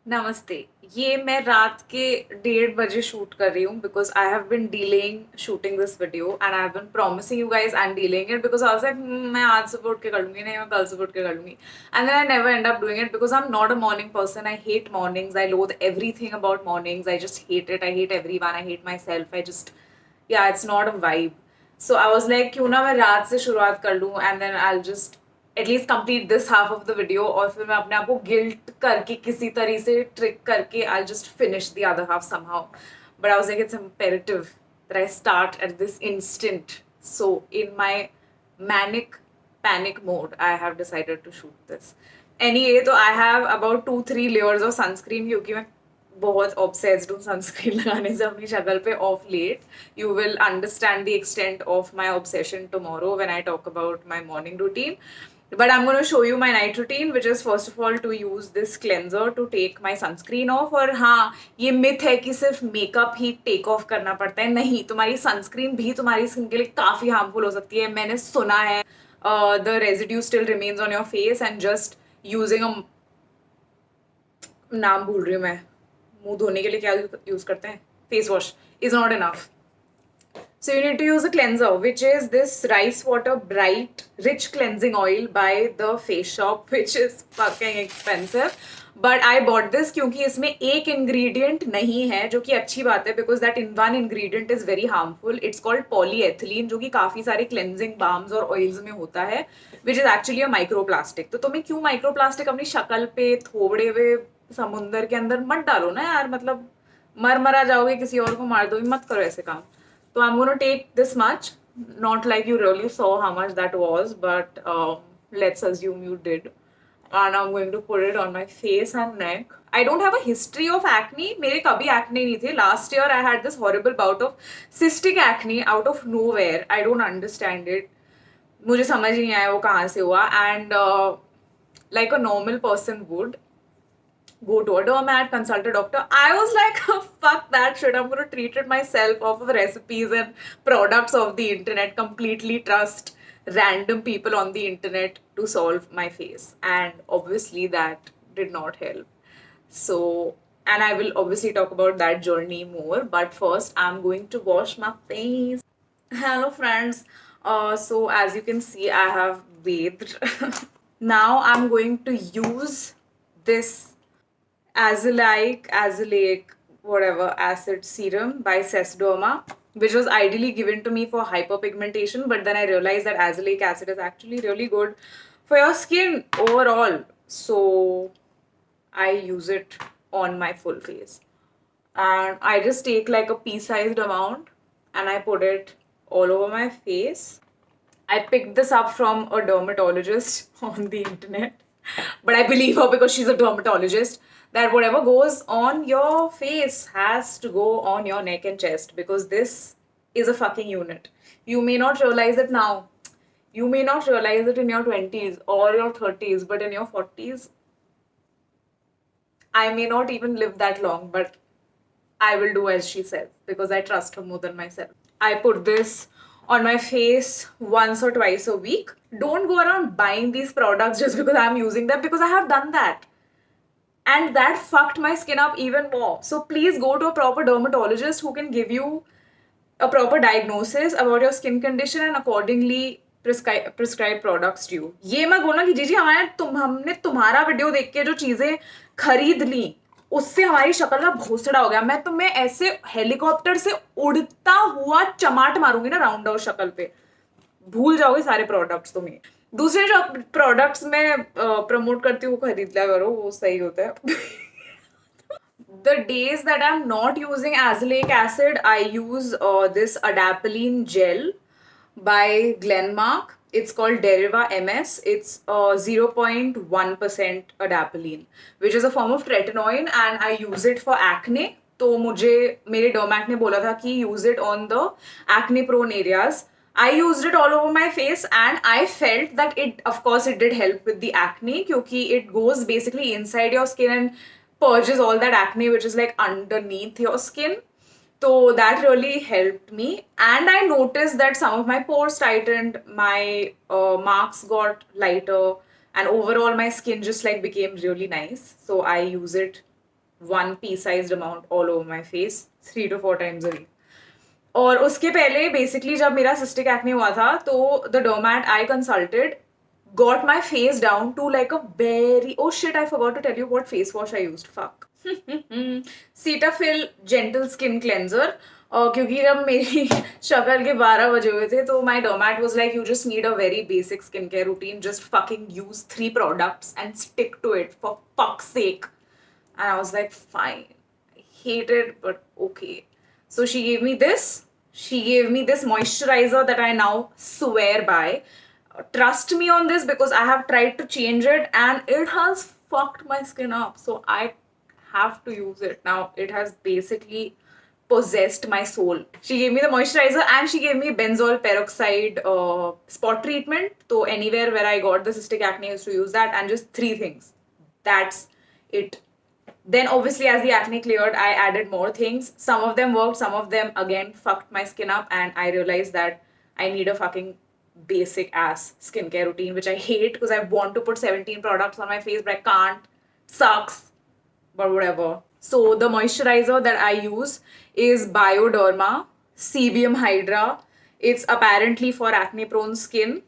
नमस्ते। ये मैं रात के 1:30 बजे शूट कर रही हूँ because I have been delaying shooting this video and I have been promising you guys I am delaying it because I was like मैं आज सुबह उठ के कर लूंगी, नहीं मैं कल सुबह उठ के कर लूंगी, and then I never end up doing it because I am not a morning person. I hate mornings, I loathe everything about mornings, I just hate it, I hate everyone, I hate my self, I just yeah, it's not a vibe. So I was like, क्यों ना मैं रात से शुरुआत कर लूँ and then I'll just at least complete this half of the video और फिर मैं अपने आप को guilt करके किसी तरह से trick करके I'll just finish the other half somehow. But I was like, it's imperative that I start at this instant. So in my manic panic mode, I have decided to shoot this. Anyway, तो I have about 2-3 layers of sunscreen क्योंकि मैं बहुत obsessed हूँ sunscreen लगाने से अपनी शक्ल पे of late. You will understand the extent of my obsession tomorrow when I talk about my morning routine. But I'm going to show you my night routine, which is first of all to use this cleanser to take my sunscreen off. और हाँ, ये myth है कि सिर्फ makeup ही take off करना पड़ता है. नहीं, तुम्हारी सनस्क्रीन भी तुम्हारी स्किन के लिए काफ़ी हार्मफुल हो सकती है. मैंने सुना है the residue still remains on your face and just using a नाम भूल रही हूँ मैं, मुंह धोने के लिए क्या यूज करते हैं, face wash is not enough. So you need to use a cleanser, which is this rice water bright rich cleansing oil by the Face Shop, which is fucking expensive. But I bought this क्योंकि इसमें एक ingredient नहीं है, जो कि अच्छी बात है because that in one ingredient is very harmful. It's called polyethylene, जो कि काफी सारे cleansing balms और oils में होता है, which is actually a microplastic. तो तुम्हें क्यों microplastic अपनी शक्ल पे थोड़े हुए समुंदर के अंदर मत डालो ना यार, मतलब मरा जाओगे, किसी और को मार दोगे, मत करो ऐसे काम. So I'm going to take this much, not like you really saw how much that was, but let's assume you did. And I'm going to put it on my face and neck. I don't have a history of acne. मेरे कभी acne नहीं थे. Last year I had this horrible bout of cystic acne out of nowhere. I don't understand it. मुझे समझ नहीं आया वो कहाँ से हुआ. And like a normal person would go to a dermat, consult a doctor. I was like, fuck that shit. I'm going to treat it myself off of recipes and products of the internet. Completely trust random people on the internet to solve my face. And obviously that did not help. So, and I will obviously talk about that journey more. But first, I'm going to wash my face. Hello, friends. So, as you can see, I have bathed. Now, I'm going to use this azelaic, whatever, acid serum by Sesderma, which was ideally given to me for hyperpigmentation, but then I realized that azelaic acid is actually really good for your skin overall. So I use it on my full face. And I just take like a pea-sized amount and I put it all over my face. I picked this up from a dermatologist on the internet, but I believe her because she's a dermatologist, that whatever goes on your face has to go on your neck and chest because this is a fucking unit. You may not realize it now. You may not realize it in your 20s or your 30s, but in your 40s, I may not even live that long, but I will do as she says because I trust her more than myself. I put this on my face once or twice a week. Don't go around buying these products just because I'm using them, because I have done that. And that fucked my skin up even more. So please go to a proper dermatologist who can give you a proper diagnosis about your skin condition and accordingly prescribe products to you. ये मत बोलना कि जीजी हमने तुम्हारा video देख के जो चीजें खरीद ली उससे हमारी शक्ल का भोसड़ा हो गया. मैं तुम्हें ऐसे हेलीकॉप्टर से उड़ता हुआ चमाट मारूंगी ना राउंड आउट शक्ल पे, भूल जाओगे सारे प्रोडक्ट्स तुम्हें. दूसरे जो प्रोडक्ट्स में प्रमोट करती हूँ खरीद लिया करो, वो सही होता है. The days that I'm not using azelaic acid, I use this Adapylene Gel by Glenmark. It's called Deriva MS. It's 0.1% adapylene, which is a form of tretinoin, and I use it for acne. तो मुझे मेरे डर्मैट ने बोला था कि use it on the acne prone areas. I used it all over my face and I felt that it, of course, it did help with the acne क्योंकि it goes basically inside your skin and purges all that acne which is like underneath your skin. So that really helped me, and I noticed that some of my pores tightened, my marks got lighter, and overall my skin just like became really nice. So I use it one pea-sized amount all over my face 3 to 4 times a week. और उसके पहले basically जब मेरा cystic acne हुआ था तो the dermat I consulted got my face down to like a very, oh shit, I forgot to tell you what face wash I used, fuck. Cetaphil gentle skin cleanser. क्योंकि जब मेरी शक्ल के 12 बजे हुए थे तो my dermat was like, you just need a very basic skincare routine, just fucking use 3 products and stick to it for fuck's sake. And I was like, fine. I hate it, but okay. So she gave me this. She gave me this moisturizer that I now swear by. Trust me on this because I have tried to change it and it has fucked my skin up. So I have to use it. Now it has basically possessed my soul. She gave me the moisturizer and she gave me benzoyl peroxide spot treatment. So anywhere where I got the cystic acne, I used to use that, and just 3 things. That's it. Then obviously as the acne cleared, I added more things. Some of them worked, some of them again fucked my skin up, and I realized that I need a fucking basic ass skincare routine, which I hate because I want to put 17 products on my face, but I can't. Sucks. But whatever. So the moisturizer that I use is Bioderma Sebium Hydra. It's apparently for acne prone skin.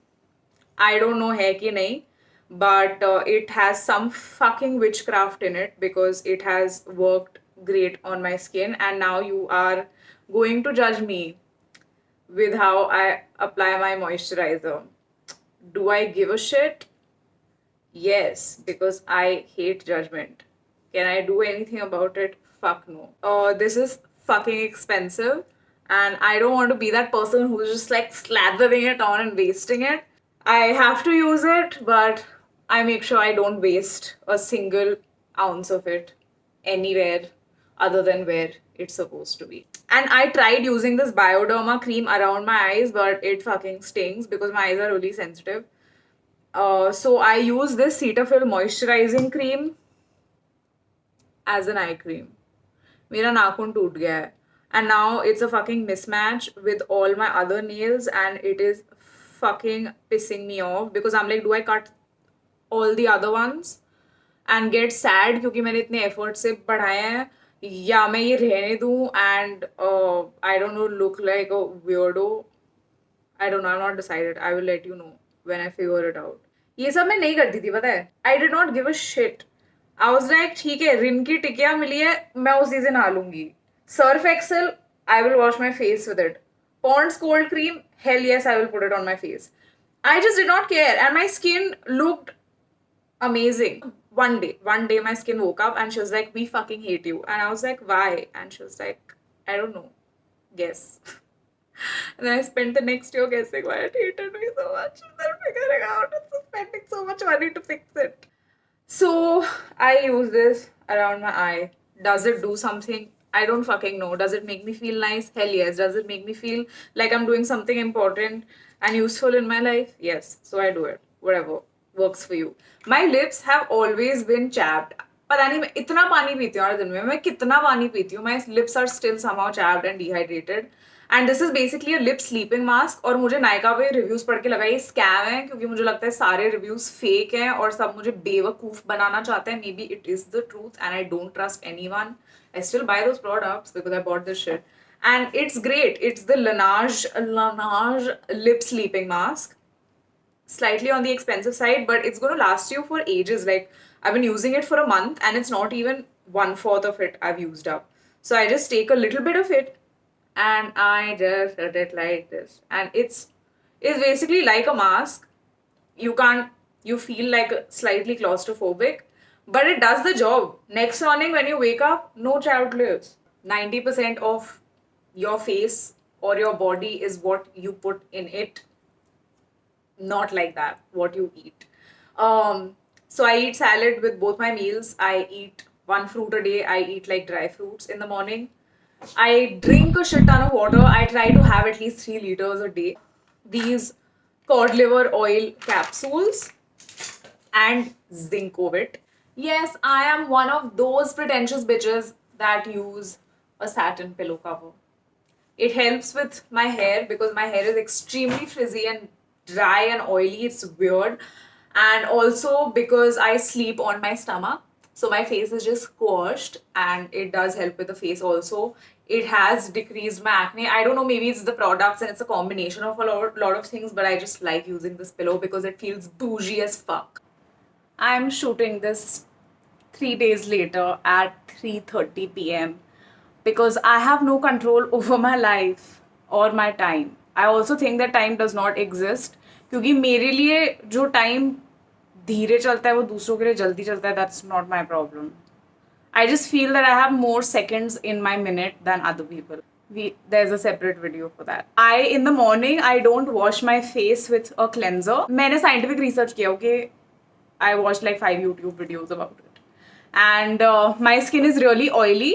I don't know hai ki nahi, but it has some fucking witchcraft in it because it has worked great on my skin, and now you are going to judge me with how I apply my moisturizer. Do I give a shit? Yes, because I hate judgment. Can I do anything about it? Fuck no. This is fucking expensive, and I don't want to be that person who's just like slathering it on and wasting it. I have to use it, but I make sure I don't waste a single ounce of it anywhere other than where it's supposed to be. And I tried using this Bioderma cream around my eyes, but it fucking stings because my eyes are really sensitive. So I use this Cetaphil moisturizing cream as an eye cream. मेरा नाखून टूट गया है. And now it's a fucking mismatch with all my other nails, and it is fucking pissing me off because I'm like, do I cut all the other ones and get sad क्योंकि मैंने इतने efforts से बढ़ाए हैं, या मैं ये रहने दूँ and I don't know, look like a weirdo. I don't know, I'm not decided. I will let you know when I figure it out. ये सब मैं नहीं करती थी, पता है. I did not give a shit. I was like, ठीक है, रिन की टिकिया मिली है, मैं उसी से नहा लूंगी. Surf Excel, I will wash my face with it. Pond's cold cream, hell yes, I will put it on my face. I just did not care, and my skin looked amazing. One day my skin woke up and she was like, we fucking hate you. And I was like, why? And she was like, I don't know, guess. And then I spent the next year guessing why it hated me so much, and then figuring out and spending so much money to fix it. So I use this around my eye. Does it do something? I don't fucking know. Does it make me feel nice? Hell yes. Does it make me feel like I'm doing something important and useful in my life? Yes. So I do it. Whatever works for you. My lips have always been chapped. पता नहीं मैं इतना पानी पीती हूँ हर दिन में, मैं कितना पानी पीती हूँ, my lips are still somehow chapped and dehydrated. And this is basically a lip sleeping mask. और मुझे नायका पे रिव्यूज पढ़ के लगा ये स्कैम है, क्योंकि मुझे लगता है सारे रिव्यूज फेक हैं और सब मुझे बेवकूफ बनाना चाहते हैं. May be it is the truth and I don't trust anyone. I still buy those products because I bought this shit. And it's great. It's the Laneige lip sleeping mask. Slightly on the expensive side, but it's going to last you for ages. Like, I've been using it for a month and it's not even 1/4 of it I've used up. So I just take a little bit of it and I just put it like this. And it's basically like a mask. You feel like slightly claustrophobic, but it does the job. Next morning when you wake up, no chapped lips. 90% of your face or your body is what you put in it. Not like that, what you eat. So I eat salad with both my meals. I eat 1 fruit a day. I eat like dry fruits in the morning. I drink a shit ton of water. I try to have at least 3 liters a day. These cod liver oil capsules and Zincovit. Yes, I am one of those pretentious bitches that use a satin pillow cover. It helps with my hair because my hair is extremely frizzy and dry and oily. It's weird. And also because I sleep on my stomach. So my face is just squashed, and it does help with the face also. It has decreased my acne. I don't know, maybe it's the products and it's a combination of a lot of things, but I just like using this pillow because it feels bougie as fuck. I'm shooting this 3 days later at 3:30 p.m. because I have no control over my life or my time. I also think that time does not exist, क्योंकि मेरे लिए जो time धीरे चलता है वो दूसरों के लिए जल्दी चलता है. That's not my problem. I just feel that I have more seconds in my minute than other people. There's a separate video for that. In the morning, I don't wash my face with a cleanser. मैंने scientific research किया, okay? I watched like 5 YouTube videos about it. And my skin is really oily.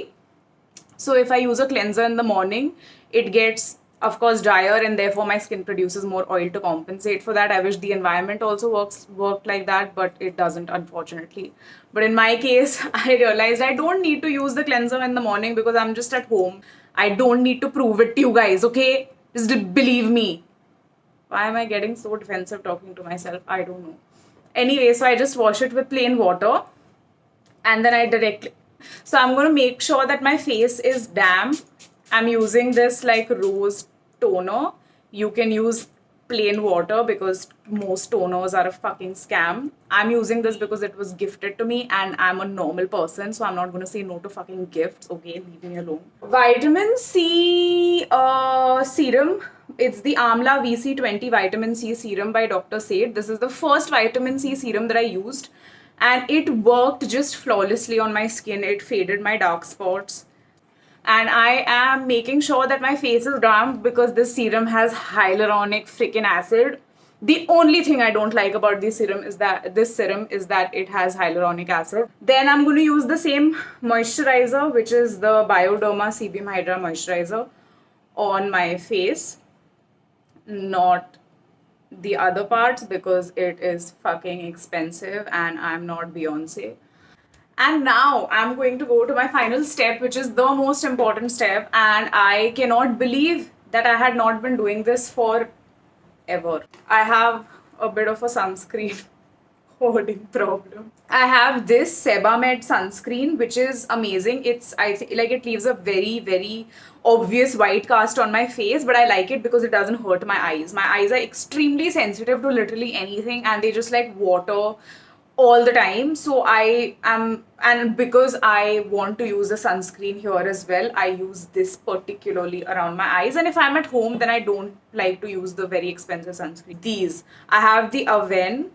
So if I use a cleanser in the morning, it gets, of course, drier, and therefore my skin produces more oil to compensate for that. I wish the environment also worked like that, but it doesn't, unfortunately. But in my case, I realized I don't need to use the cleanser in the morning because I'm just at home. I don't need to prove it to you guys, okay? Just believe me. Why am I getting so defensive talking to myself? I don't know. Anyway, so I just wash it with plain water, and then I directly... So I'm going to make sure that my face is damp. I'm using this like rose toner. You can use plain water because most toners are a fucking scam. I'm using this because it was gifted to me and I'm a normal person, so I'm not going to say no to fucking gifts. Okay, leave me alone. Vitamin C serum. It's the Amla VC20 Vitamin C serum by Dr. Seth. This is the first vitamin C serum that I used, and it worked just flawlessly on my skin. It faded my dark spots. And I am making sure that my face is damp because this serum has hyaluronic freaking acid. The only thing I don't like about this serum is that it has hyaluronic acid. Then I'm going to use the same moisturizer, which is the Bioderma Sebium Hydra moisturizer, on my face, not the other parts, because it is fucking expensive and I'm not Beyonce. And now I'm going to go to my final step, which is the most important step, and I cannot believe that I had not been doing this for ever. I have a bit of a sunscreen hoarding problem. I have this Sebamed Sunscreen, which is amazing. I think like it leaves a very, very obvious white cast on my face, but I like it because it doesn't hurt my eyes. My eyes are extremely sensitive to literally anything, and they just like water all the time. So and because I want to use a sunscreen here as well, I use this particularly around my eyes. And if I'm at home, then I don't like to use the very expensive sunscreen. I have the Avene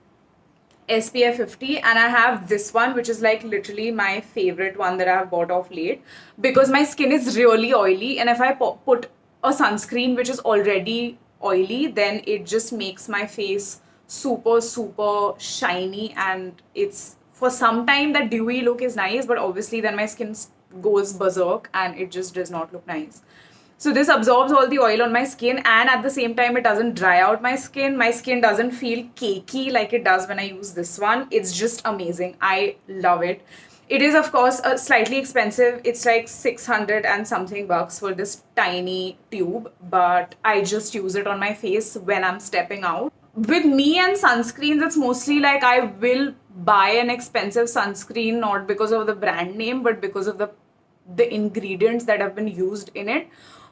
SPF 50, and I have this one, which is like literally my favorite one that I have bought of late, because my skin is really oily, and if I put a sunscreen which is already oily, then it just makes my face super, super shiny, and it's, for some time, that dewy look is nice, but obviously then my skin goes berserk and it just does not look nice. So this absorbs all the oil on my skin, and at the same time it doesn't dry out my skin. My skin doesn't feel cakey like it does when I use this one. It's just amazing. I love it. It is, of course, slightly expensive. It's like 600 and something bucks for this tiny tube, but I just use it on my face when I'm stepping out. With me and sunscreens, it's mostly like I will buy an expensive sunscreen not because of the brand name, but because of the ingredients that have been used in it.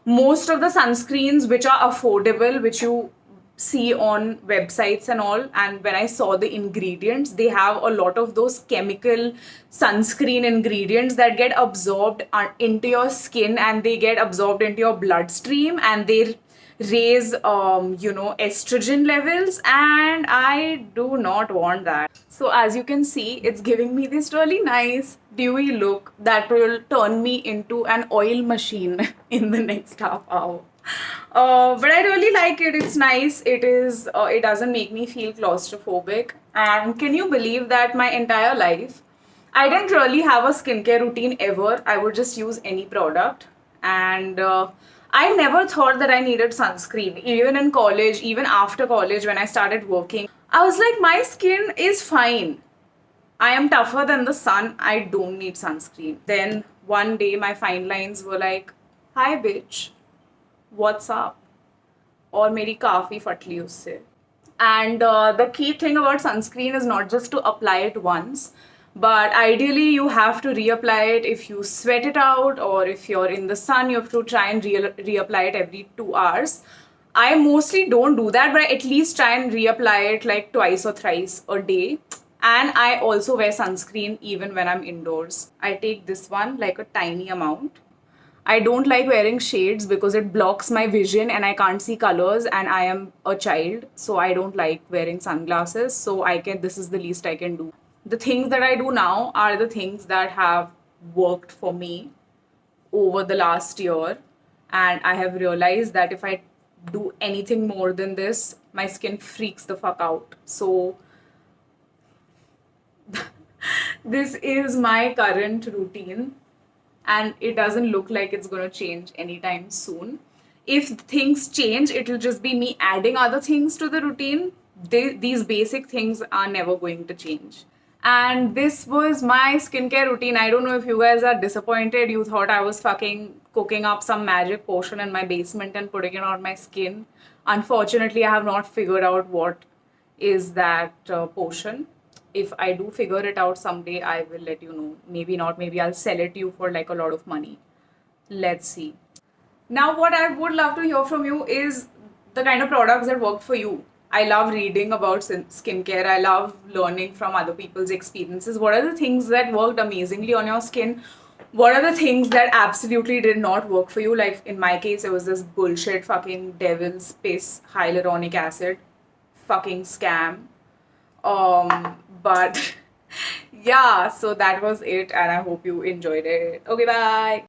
Most of the sunscreens which are affordable, which you see on websites and all, and when I saw the ingredients, they have a lot of those chemical sunscreen ingredients that get absorbed into your skin, and they get absorbed into your bloodstream, and they raise estrogen levels, and I do not want that. So as you can see, it's giving me this really nice dewy look that will turn me into an oil machine in the next half hour. But I really like it. It's nice. It doesn't make me feel claustrophobic. And can you believe that my entire life I didn't really have a skincare routine ever. I would just use any product, and I never thought that I needed sunscreen. Even in college, even after college, when I started working, I was like, my skin is fine. I am tougher than the sun. I don't need sunscreen. Then one day my fine lines were like, hi bitch, what's up? और मेरी काफ़ी फटली उससे. And the key thing about sunscreen is not just to apply it once, But ideally you have to reapply it if you sweat it out, or if you're in the sun you have to try and reapply it every 2 hours. I mostly don't do that, but I at least try and reapply it like twice or thrice a day. And I also wear sunscreen even when I'm indoors. I take this one, like a tiny amount. I don't like wearing shades because it blocks my vision and I can't see colors, and I am a child, so I don't like wearing sunglasses. So this is the least I can do. The things that I do now are the things that have worked for me over the last year, and I have realized that if I do anything more than this, my skin freaks the fuck out. So this is my current routine, and it doesn't look like it's going to change anytime soon. If things change, it'll just be me adding other things to the routine. These basic things are never going to change. And this was my skincare routine. I don't know if you guys are disappointed. You thought I was fucking cooking up some magic potion in my basement and putting it on my skin. Unfortunately, I have not figured out what is that potion. If I do figure it out someday, I will let you know. Maybe not, maybe I'll sell it to you for like a lot of money. Let's see. Now, what I would love to hear from you is the kind of products that work for you. I love reading about skincare. I love learning from other people's experiences. What are the things that worked amazingly on your skin? What are the things that absolutely did not work for you? Like in my case, it was this bullshit fucking devil's piss hyaluronic acid fucking scam. But yeah, so that was it, and I hope you enjoyed it. Okay, bye.